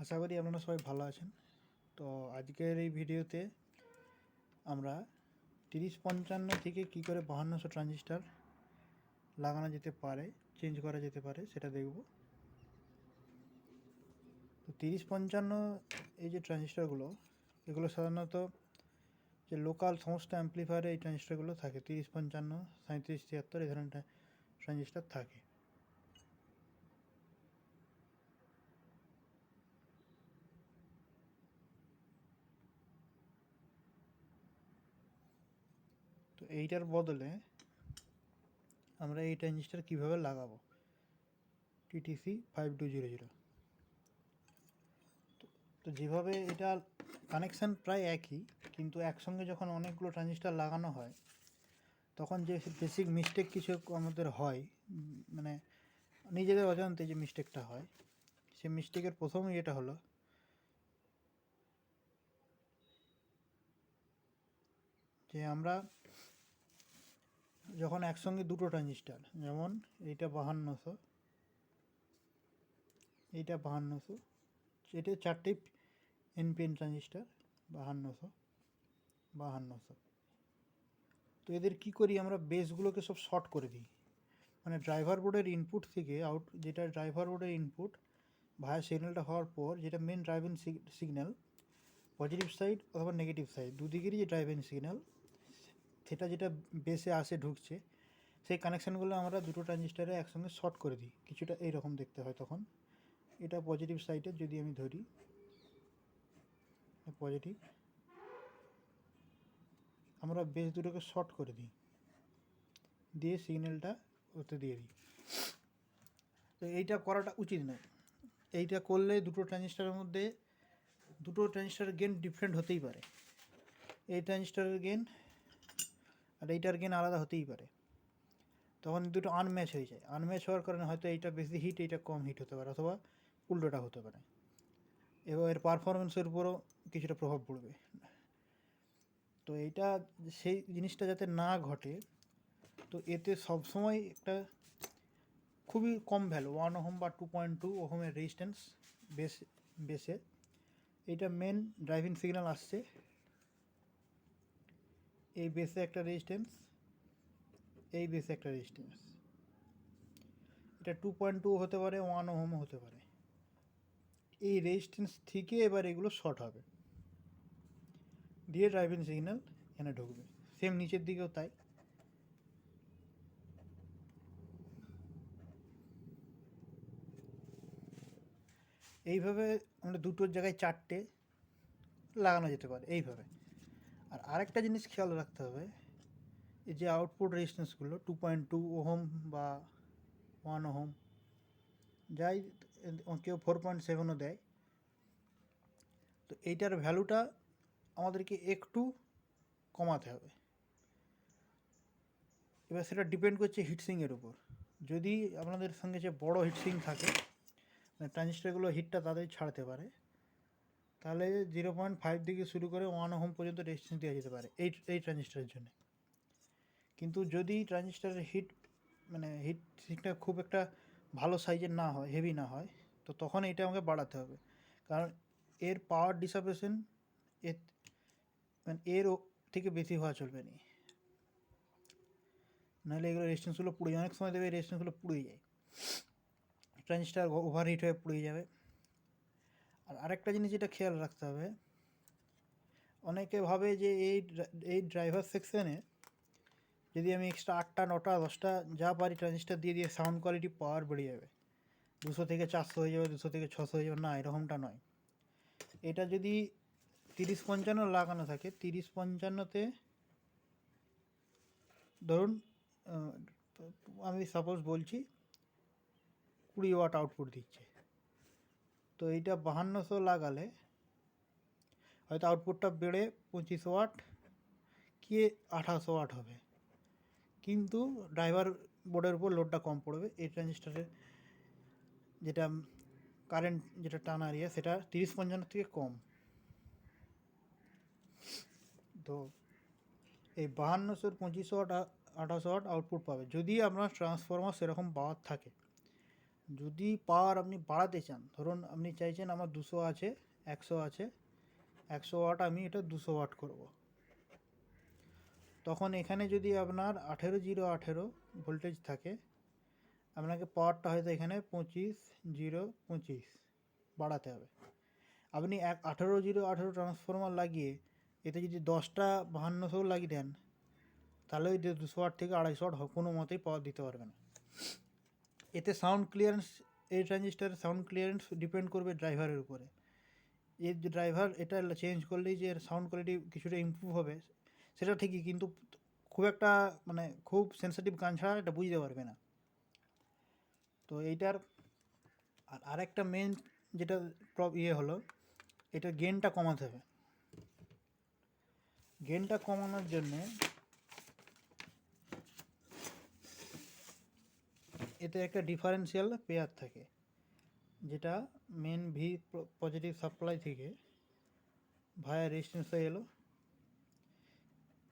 আশা করি আপনারা সবাই ভালো আছেন। তো আজকের এই ভিডিওতে আমরা 3055 থেকে কী করে 5200 ট্রানজিস্টার লাগানো যেতে পারে, চেঞ্জ করা যেতে পারে সেটা দেখব। তো 3055 এই যে ট্রানজিস্টারগুলো, এগুলো সাধারণত যে লোকাল সমস্ত অ্যাম্প্লিফায়ারে এই ট্রানজিস্টারগুলো থাকে। 3055, 3773 এই ধরনের ট্রানজিস্টার থাকে। তো এইটার বদলে আমরা এই ট্রানজিস্টার কীভাবে লাগাবো, TTC 5200। তো যেভাবে এটা কানেকশান প্রায় একই, কিন্তু একসঙ্গে যখন অনেকগুলো ট্রানজিস্টার লাগানো হয় তখন যে বেসিক মিস্টেক কিছু আমাদের হয়, মানে নিজেদের অজান্তে যে মিস্টেকটা হয়, সেই মিস্টেকের প্রথমই এটা হলো যে আমরা যখন একসঙ্গে দুটো ট্রানজিস্টার, যেমন এইটা 5200, এইটা 5200, এটা চারটে এনপিএন ট্রানজিস্টার, 5200। তো এদের কি করি আমরা, বেসগুলোকে সব শর্ট করে দিই। মানে ড্রাইভার বোর্ডের ইনপুট থেকে যেটা ড্রাইভার বোর্ডের ইনপুট ভায়া সিগন্যালটা হওয়ার পর, যেটা main driving signal, positive side অথবা নেগেটিভ সাইড দুদিকেরই যে ড্রাইভিং সিগন্যাল, সেটা যেটা বেসে আসে ঢুকছে, সেই কানেকশানগুলো আমরা দুটো ট্রানজিস্টারে একসঙ্গে শর্ট করে দিই। কিছুটা এইরকম দেখতে হয় তখন। এটা পজিটিভ সাইডে যদি আমি ধরি, পজিটিভ, আমরা বেস দুটোকে শর্ট করে দিই, দিয়ে সিগন্যালটা ওতে দিয়ে দিই। তো এইটা করাটা উচিত নয়। এইটা করলে দুটো ট্রানজিস্টারের গেন ডিফারেন্ট হতেই পারে। এই ট্রানজিস্টারের গেন আর এইটার গেন আলাদা হতেই পারে। তখন দুটো আনম্যাচ হয়ে যায়। আনম্যাচ হওয়ার কারণে হয়তো এইটা বেশি হিট, এইটা কম হিট হতে পারে, অথবা উল্টোটা হতে পারে। এবং এর পারফরমেন্সের উপরও কিছুটা প্রভাব পড়বে। তো এইটা, সেই জিনিসটা যাতে না ঘটে, তো এতে সবসময় একটা খুবই কম ভ্যালু, 1 ওহম বা 2.2 ওহমের রেজিস্ট্যান্স বেসে এইটা মেন ড্রাইভিং সিগন্যাল আসছে, এই বেসে একটা রেজিস্ট্যান্স, এই বেসে একটা রেজিস্ট্যান্স, এটা 2.2 হতে পারে, 1 ওহমও হতে পারে। এই রেজিস্ট্যান্স থেকে এবার এগুলো শর্ট হবে, দিয়ে ড্রাইভিং সিগন্যাল এখানে ঢুকবে। সেম নিচের দিকেও তাই। এইভাবে আমরা দুটোর জায়গায় চারটে লাগানো যেতে পারে এইভাবে। আর আরেকটা জিনিস খেয়াল রাখতে হবে, এই যে আউটপুট রেজিস্ট্যান্সগুলো 2.2 ওহম বা 1 ওহম, যাই কেউ 4.7ও দেয়, তো এইটার ভ্যালুটা আমাদেরকে একটু কমাতে হবে। এবার সেটা ডিপেন্ড করছে হিটসিংয়ের উপর। যদি আপনাদের সঙ্গে যে বড় হিটসিং থাকে, মানে ট্রানজিস্টারগুলো হিটটা তাদের ছাড়তে পারে, তাহলে 0.5 থেকে শুরু করে 1 ওহম পর্যন্ত রেজিস্ট্যান্স দেওয়া যেতে পারে এই ট্রানজিস্টারের জন্য। কিন্তু যদি ট্রানজিস্টারের হিটটা খুব একটা ভালো সাইজের না হয়, হেভি না হয়, তো তখন এটা আমাকে বাড়াতে হবে। কারণ এর পাওয়ার ডিসাপেশন এর মানে এর থেকে বেশি হওয়া চলবে না, নাহলে এগুলো রেজিস্ট্যান্সগুলো পুড়ে যায়। অনেক সময় দেবে রেজিস্ট্যান্সগুলো পুড়ে যায়, ট্রানজিস্টার ওভারহিট হয়ে পুড়ে যাবে। আর আরেকটা জিনিস যেটা খেয়াল রাখতে হবে, অনেকে ভাবে যে এই ড্রাইভার সেকশানে যদি আমি এক্সট্রা 8টা 9টা 10টা যা পারি ট্রানজিস্টার দিয়ে সাউন্ড কোয়ালিটি পাওয়ার বেড়ে যাবে, 200 থেকে 400 হয়ে যাবে, 200 থেকে 600 হয়ে যাবে। না, এরকমটা নয়। এটা যদি 30-55 লাগানো থাকে, 30-55তে ধরুন আমি সাপোজ বলছি 20 ওয়াট আউটপুট দিচ্ছে, তো এইটা 5200 লাগালে হয়তো আউটপুটটা বেড়ে 25 ওয়াট কি 28 ওয়াট হবে, কিন্তু ড্রাইভার বোর্ডের উপর লোডটা কম পড়বে। এই ট্রানজিস্টারের যেটা কারেন্ট, যেটা টান এরিয়া, সেটা 30-55 থেকে কম। তো এই 5200 25 ওয়াট 28 ওয়াট আউটপুট পাবে যদি আপনার ট্রান্সফরমার সেরকম পাওয়ার থাকে। যদি পাওয়ার আপনি বাড়াতে চান, ধরুন আপনি চাইছেন আমার 200 আছে, 100 আছে, 100 ওয়াট আমি এটা 200 ওয়াট করব, তখন এখানে যদি আপনার 18,018 ভোল্টেজ থাকে, আপনাকে পাওয়ারটা হয়তো এখানে 25,025 বাড়াতে হবে। আপনি 18,018 ট্রান্সফরমার লাগিয়ে এতে যদি 10টা 5200 লাগিয়ে দেন, তাহলে ওই 200 ওয়াট থেকে 250 ওয়াট কোনো মতেই পাওয়ার দিতে পারবে না। এতে সাউন্ড ক্লিয়ারেন্স, এই ট্রানজিস্টারের সাউন্ড ক্লিয়ারেন্স ডিপেন্ড করবে ড্রাইভারের উপরে। এর যে ড্রাইভার এটা চেঞ্জ করলেই যে সাউন্ড কোয়ালিটি কিছুটা ইমপ্রুভ হবে সেটা ঠিকই, কিন্তু খুব একটা মানে খুব সেন্সিটিভ গান ছাড়া এটা বুঝতে পারবে না। তো এইটার আরেকটা মেন যেটা হলো, এটা গেনটা কমাতে হবে। গেনটা কমানোর জন্যে এতে একটা ডিফারেন্সিয়াল পেয়ার থাকে, যেটা মেন ভি পজিটিভ সাপ্লাই থেকে ভায়া রেজিস্ট্যান্স হয়ে এলো,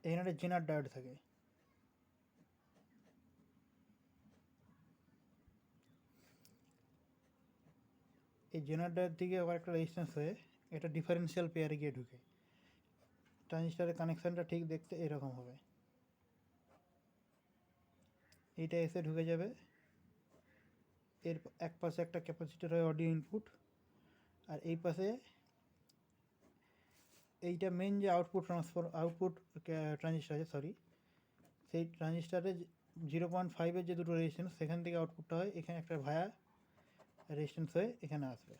এখানে একটা জেনার ডায়োড থাকে। এই জেনার ডায়োড থেকে আবার একটা রেজিস্ট্যান্স হয়ে এটা ডিফারেন্সিয়াল পেয়ারে গিয়ে ঢুকে। ট্রানজিস্টারের কানেকশানটা ঠিক দেখতে এরকম হবে, এইটা এসে ঢুকে যাবে। এর এক পাশে একটা ক্যাপাসিটর হয় অডিও ইনপুট, আর এই পাশে এইটা মেন যে আউটপুট ট্রানজিস্টার আছে, সরি, সেই ট্রানজিস্টারে 0.5-এর যে দুটো রেজিস্ট্যান্স সেখান থেকে আউটপুটটা হয়, এখানে একটা ভায়া রেজিস্ট্যান্স হয়ে এখানে আসবে।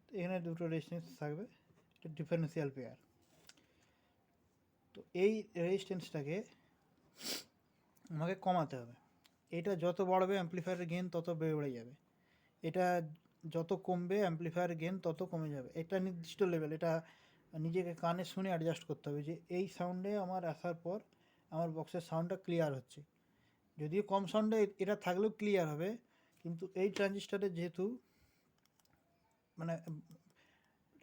তো এখানে দুটো রেজিস্ট্যান্স থাকবে, এটা ডিফারেন্সিয়াল পেয়ার। তো এই রেজিস্ট্যান্সটাকে আমাকে কমাতে হবে। এটা যত বাড়বে অ্যাম্প্লিফায়ারের গেন তত বেড়ে যাবে, এটা যত কমবে অ্যাম্প্লিফায়ারের গেন তত কমে যাবে। এটা নির্দিষ্ট লেভেল, এটা নিজেকে কানে শুনে অ্যাডজাস্ট করতে হবে যে এই সাউন্ডে আমার আসার পর আমার বক্সের সাউন্ডটা ক্লিয়ার হচ্ছে। যদিও কম সাউন্ডে এটা থাকলেও ক্লিয়ার হবে, কিন্তু এই ট্রানজিস্টারে যেহেতু মানে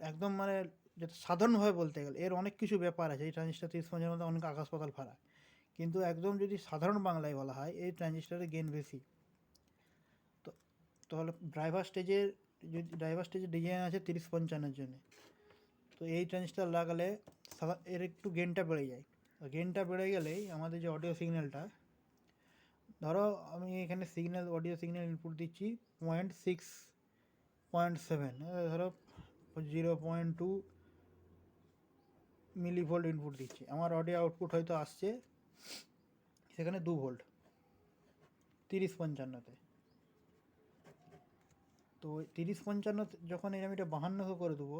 একদম মানে যেটা সাধারণভাবে বলতে গেলে এর অনেক কিছু ব্যাপার আছে, এই ট্রানজিস্টার 30-50-এর মধ্যে অনেক আকাশ পাতাল ফারাক, কিন্তু একদম যদি সাধারণ বাংলায় বলা হয় এই ট্রানজিস্টারের গেন বেশি। তো তাহলে ড্রাইভার স্টেজের ডিজাইন আছে 30-55-এর জন্য, তো এই ট্রানজিস্টার লাগালে এর একটু গেনটা বেড়ে যায়। গেনটা বেড়ে গেলেই আমাদের যে অডিও সিগন্যালটা, ধরো আমি এখানে অডিও সিগন্যাল ইনপুট দিচ্ছি 0.6.7, ধরো 0.2 মিলিভোল্ট ইনপুট দিচ্ছি, আমার অডিও আউটপুট হয়তো আসছে সেখানে 2 ভোল্ট 30-55-তে। তো 30-55 যখন আমি এটা 52 করে দেবো,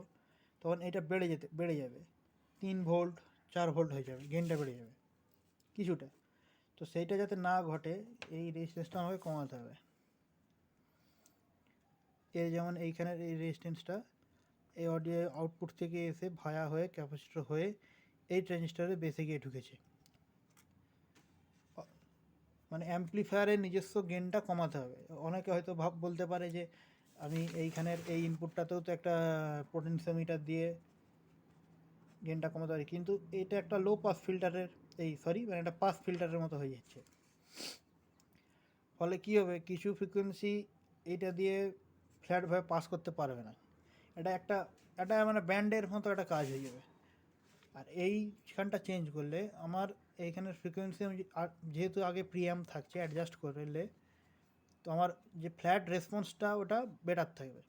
তখন এটা বেড়ে যাবে 3 ভোল্ট 4 ভোল্ট হয়ে যাবে, গেনটা বেড়ে যাবে কিছুটা। তো সেইটা যাতে না ঘটে এই রেজিস্ট্যান্সটা আমাকে কমাতে হবে। এর যেমন এইখানের এই রেজিস্ট্যান্সটা এই অডিও আউটপুট থেকে এসে ভায়া হয়ে ক্যাপাসিটর হয়ে এই ট্রানজিস্টারে বেসে গিয়ে ঢুকেছে, মানে অ্যাম্প্লিফায়ারের নিজস্ব গেনটা কমাতে হবে। অনেকে হয়তো বলতে পারে যে আমি এইখানের এই ইনপুটটাতেও তো একটা পোটেনশিওমিটার দিয়ে গেনটা কমাতে পারি, কিন্তু এটা একটা লো পাস ফিল্টারের মানে একটা পাস ফিল্টারের মতো হয়ে যাচ্ছে। ফলে কী হবে, কিছু ফ্রিকোয়েন্সি এইটা দিয়ে ফ্ল্যাটভাবে পাস করতে পারবে না, এটা মানে ব্যান্ডের মতো একটা কাজ হয়ে যাবে। আর এইখানটা চেঞ্জ করলে আমার এইখানের ফ্রিকোয়েন্সি আমি যেহেতু আগে প্রিঅ্যাম্প থাকছে অ্যাডজাস্ট করলে, তো আমার যে ফ্ল্যাট রেসপন্সটা ওটা বেটার থাকবে।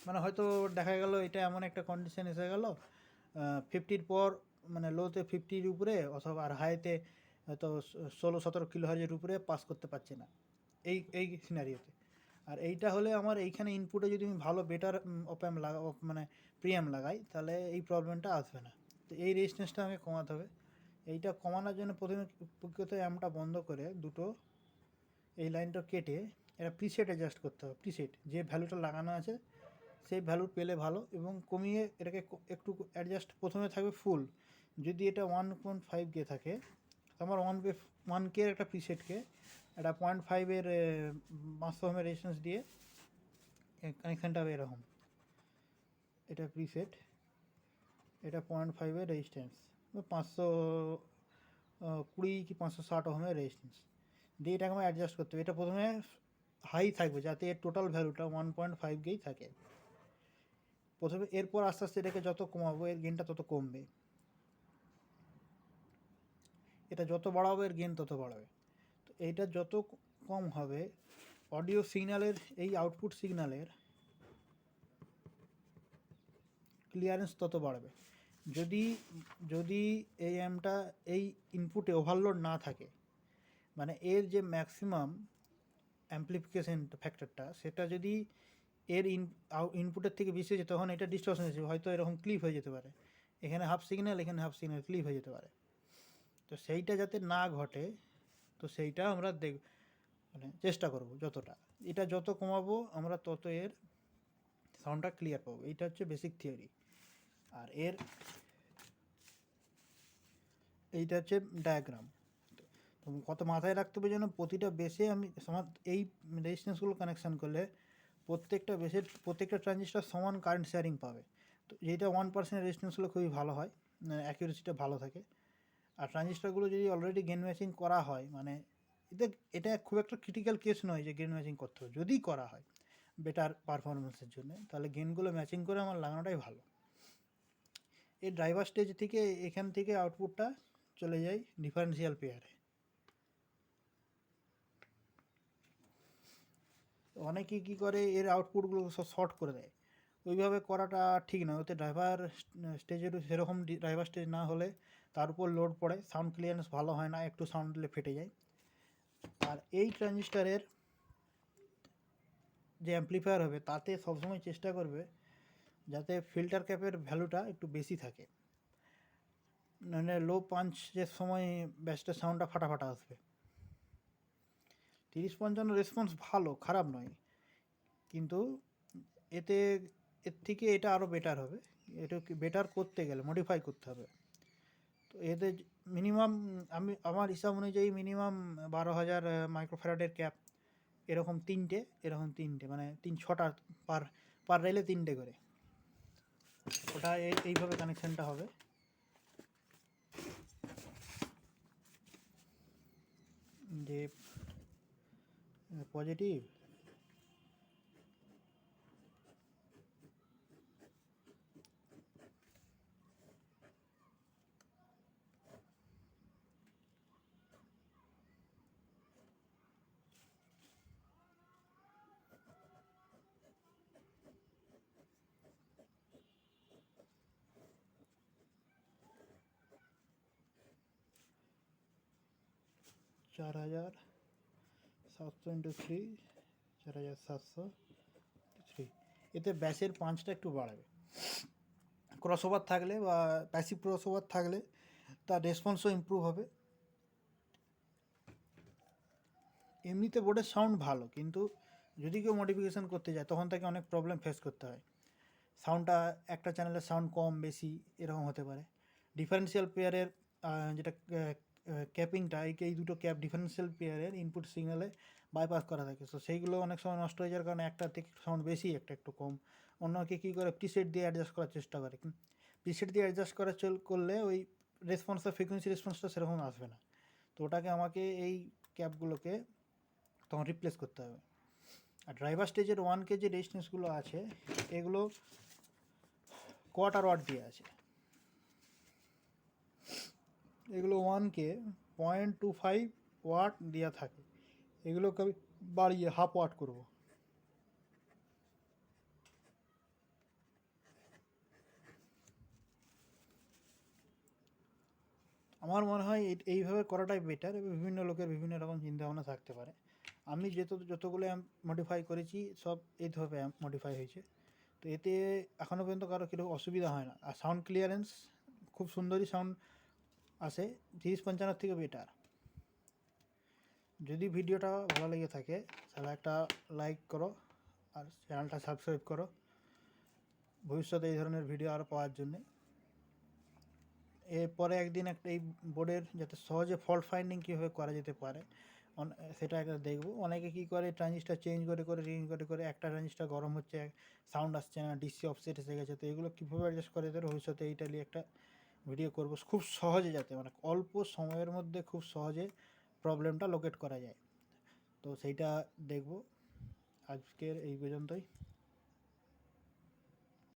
মানে হয়তো দেখা গেল এটা এমন একটা কন্ডিশন এসে গেল 50-র পর, মানে লোতে 50-র উপরে অথবা আর হাইতে হয়তো 16-17 কিলোহার্জের উপরে পাস করতে পারছে না এই সিনারিওতে। আর এইটা হলে আমার এইখানে ইনপুটে যদি আমি ভালো বেটার অপ্যাম্প মানে প্রিঅ্যাম্প লাগাই, তাহলে এই প্রবলেমটা আসবে না। তো এই রেজিস্ট্যান্সটা আমাকে কমাতে হবে। এইটা কমানোর জন্য প্রথমে প্রকৃত অ্যাম্পটা বন্ধ করে দুটো এই লাইনটা কেটে এটা প্রিসেট অ্যাডজাস্ট করতে হবে। প্রিসেট যে ভ্যালুটা লাগানো আছে সেই ভ্যালু পেলে ভালো, এবং কমিয়ে এটাকে একটু অ্যাডজাস্ট প্রথমে থাকবে ফুল। যদি এটা 1.5K থাকে, আমার 1K একটা প্রিসেটকে একটা 0.5-এর 500 ওহমের রেজিস্ট্যান্স দিয়ে কানেকশানটা হবে এরকম। এটা প্রিসেট, এটা 0.5-এর রেজিস্ট্যান্স, 520 কি 560 ওহমের রেজিস্ট্যান্স দিয়ে এটাকে আমার অ্যাডজাস্ট করতে হবে। এটা প্রথমে হাই থাকবে, যাতে এর টোটাল ভ্যালুটা 1.5 গেই থাকে প্রথমে। এরপর আস্তে আস্তে এটাকে যত কমাবো এর গেনটা তত কমবে, এটা যত বাড়াবো এর গেন তত বাড়বে। তো এইটা যত কম হবে অডিও সিগন্যালের, এই আউটপুট সিগন্যালের ক্লিয়ারেন্স তত বাড়বে। যদি যদি এই অ্যাম্পটা এই ইনপুটে ওভারলোড না থাকে, মানে এর যে ম্যাক্সিমাম অ্যাম্প্লিফিকেশন ফ্যাক্টরটা সেটা যদি এর ইনপুটের থেকে বেশি হয়ে যায়, তখন এটা ডিস্টরশন হিসেবে হয়তো এরকম ক্লিপ হয়ে যেতে পারে, এখানে হাফ সিগন্যাল এখানে হাফ সিগন্যাল ক্লিপ হয়ে যেতে পারে। তো সেইটা যাতে না ঘটে, তো সেইটা আমরা মানে চেষ্টা করব যতটা, এটা যত কমাবো আমরা তত এর সাউন্ডটা ক্লিয়ার পাবো। এইটা হচ্ছে বেসিক থিওরি। আর এইটা হচ্ছে ডায়াগ্রাম। তো কত মাথায় রাখতে হবে যেন প্রতিটা বেসে আমি এই রেজিস্ট্যান্সগুলো কানেকশান করলে প্রত্যেকটা ট্রানজিস্টার সমান কারেন্ট শেয়ারিং পাবে। তো যেটা 1% রেজিস্ট্যান্স হলে খুবই ভালো হয়, অ্যাকিউরেসিটা ভালো থাকে। আর ট্রানজিস্টারগুলো যদি অলরেডি গেন ম্যাচিং করা হয়, মানে এটা খুব একটা ক্রিটিক্যাল কেস নয় যে গেন ম্যাচিং করতে হবে, যদি করা হয় বেটার পারফরমেন্সের জন্য, তাহলে গেনগুলো ম্যাচিং করে আমার লাগানোটাই ভালো। এই ড্রাইভার স্টেজ থেকে এখান থেকে আউটপুটটা চলে যায় ডিফারেন্সিয়াল পেয়ারে। অনেকে কী করে এর আউটপুটগুলো সব শর্ট করে দেয়, ওইভাবে করাটা ঠিক নয়। ওতে ড্রাইভার স্টেজের সেরকম ড্রাইভার স্টেজ না হলে তার উপর লোড পড়ে, সাউন্ড ক্লিয়ারেন্স ভালো হয় না, একটু সাউন্ড দিলে ফেটে যায়। আর এই ট্রানজিস্টারের যে অ্যাম্প্লিফায়ার হবে তাতে সবসময় চেষ্টা করবে যাতে ফিল্টার ক্যাপের ভ্যালুটা একটু বেশি থাকে, মানে লো পাঞ্চের সময় ব্যাসটা সাউন্ডটা ফাটাফাটা আসবে। 30-55 রেসপন্স ভালো, খারাপ নয়, কিন্তু এর থেকে এটা আরও বেটার হবে। এটা বেটার করতে গেলে মডিফাই করতে হবে। তো এতে মিনিমাম আমার হিসাব অনুযায়ী মিনিমাম 12,000 মাইক্রোফ্যারাডের ক্যাপ, এরকম তিনটে মানে 6টা পার রেলে 3টে করে, ওটা এইভাবে কানেকশানটা হবে। যে পজিটিভ চার হাজার 700 × 3, 4703। এতে ব্যাসের পাঁচটা একটু বাড়াবে, ক্রসওভার থাকলে বা প্যাসিভ ক্রসওভার থাকলে তার রেসপন্সও ইমপ্রুভ হবে। এমনিতে বোর্ডের সাউন্ড ভালো, কিন্তু যদি কেউ মডিফিকেশান করতে যায় তখন তাকে অনেক প্রবলেম ফেস করতে হয়। সাউন্ডটা একটা চ্যানেলের সাউন্ড কম বেশি এরকম হতে পারে। ডিফারেন্সিয়াল পেয়ারের যেটা ক্যাপিংটা, এই দুটো ক্যাপ ডিফারেন্সিয়াল পেয়ারের ইনপুট সিগনালে বাইপাস করা থাকে, তো সেইগুলো অনেক সময় নষ্ট হয়ে যাওয়ার কারণে একটা থেকে সাউন্ড বেশি একটা একটু কম। অন্যকে কী করে প্রিসেট দিয়ে অ্যাডজাস্ট করার চেষ্টা করে, প্রিসেট দিয়ে অ্যাডজাস্ট করলে ওই রেসপন্সটা ফ্রিকোয়েন্সি রেসপন্সটা সেরকম আসবে না। তো ওটাকে আমাকে এই ক্যাপগুলোকে তখন রিপ্লেস করতে হবে। আর ড্রাইভার স্টেজের 1K যে রেজিস্ট্যান্সগুলো আছে এগুলো কোয়ার্টার ওয়াট দিয়ে আছে, এগুলো 1K 0.25 ওয়াট দেওয়া থাকে, এগুলোকে আমি বাড়িয়ে হাফ ওয়াট করব। আমার মনে হয় এইভাবে করাটাই বেটার। বিভিন্ন লোকের বিভিন্ন রকম চিন্তাভাবনা থাকতে পারে। আমি যতগুলো অ্যাম্প মডিফাই করেছি সব এইভাবে অ্যাম্প মডিফাই হয়েছে, তো এতে এখনও পর্যন্ত কারো কিছু অসুবিধা হয় না। আর সাউন্ড ক্লিয়ারেন্স খুব সুন্দরই সাউন্ড আসে, 30-55 থেকে বেটার। যদি ভিডিওটা ভালো লেগে থাকে তাহলে একটা লাইক করো আর চ্যানেলটা সাবস্ক্রাইব করো ভবিষ্যতে এই ধরনের ভিডিও আরও পাওয়ার জন্যে। এরপরে একদিন একটা এই বোর্ডের যাতে সহজে ফল্ট ফাইন্ডিং কীভাবে করা যেতে পারে সেটা একটা দেখবো। অনেকে কী করে ট্রানজিস্টার চেঞ্জ করে একটা ট্রানজিস্টার গরম হচ্ছে, সাউন্ড আসছে না, ডিসি অফসেট এসে গেছে, তো এগুলো কীভাবে অ্যাডজাস্ট করে দেবে ভবিষ্যতে এইটা নিয়ে একটা ভিডিও করবো, খুব সহজে যাতে মানে অল্প সময়ের মধ্যে খুব সহজে প্রবলেমটা লোকেট করা যায়, তো সেইটা দেখবো। আজকের এই পর্যন্তই।